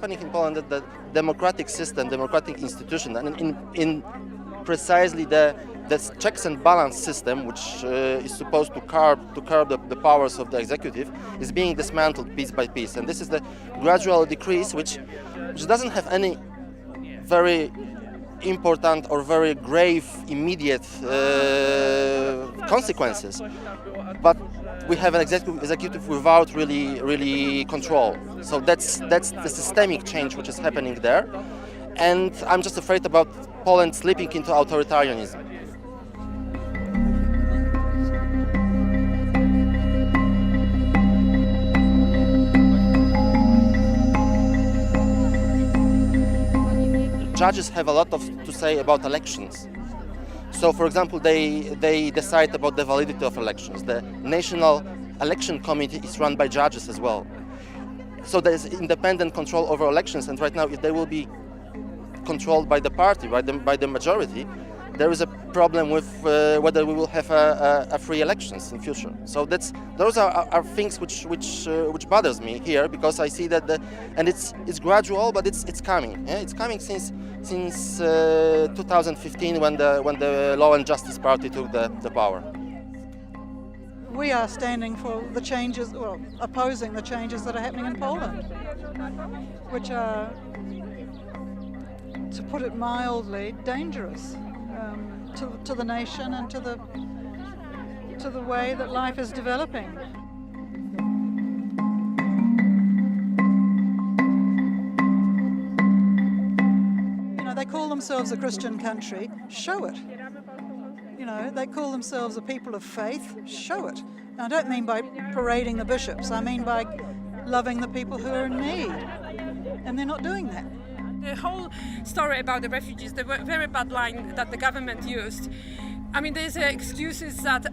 happening in Poland is that the democratic system, democratic institution, and in precisely the checks and balance system, which is supposed to curb the powers of the executive, is being dismantled piece by piece. And this is the gradual decrease, which doesn't have any very important or very grave immediate consequences, but we have an executive without really control. So that's the systemic change which is happening there, and I'm just afraid about Poland slipping into authoritarianism. Judges have a lot to say about elections. So, for example, they decide about the validity of elections. The National Election Committee is run by judges as well. So there is independent control over elections, and right now, if they will be controlled by the party, by the majority, there is a problem with whether we will have a free elections in future. So those are things which bothers me here, because I see that and it's gradual, but it's coming. Yeah? It's coming since 2015 when the Law and Justice Party took the power. We are standing for the changes, well, opposing the changes that are happening in Poland, which are, to put it mildly, dangerous to the nation and to the way that life is developing. You know, they call themselves a Christian country, show it. You know, they call themselves a people of faith, show it. Now, I don't mean by parading the bishops, I mean by loving the people who are in need. And they're not doing that. The whole story about the refugees, the very bad line that the government used. I mean, there's excuses that,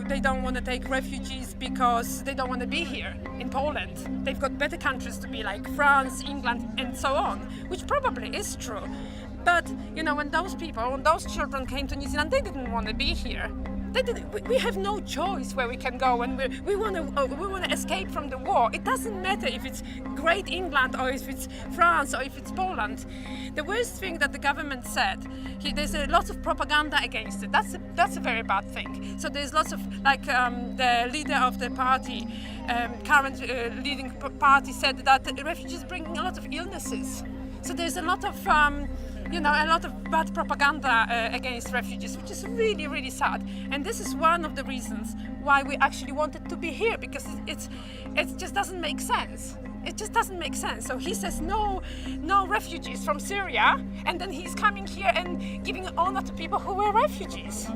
they don't want to take refugees because they don't want to be here in Poland. They've got better countries to be, like France, England, and so on, which probably is true. But, you know, when those children came to New Zealand, they didn't want to be here. We have no choice where we can go, and we want to escape from the war. It doesn't matter if it's Great England or if it's France or if it's Poland. The worst thing that the government said, there's a lot of propaganda against it. That's a very bad thing. So there's lots of, like the leader of the party, current leading party, said that the refugees bring a lot of illnesses. So there's a lot of a lot of bad propaganda against refugees, which is really, really sad. And this is one of the reasons why we actually wanted to be here, because it just doesn't make sense. It just doesn't make sense. So he says no refugees from Syria, and then he's coming here and giving honor to people who were refugees.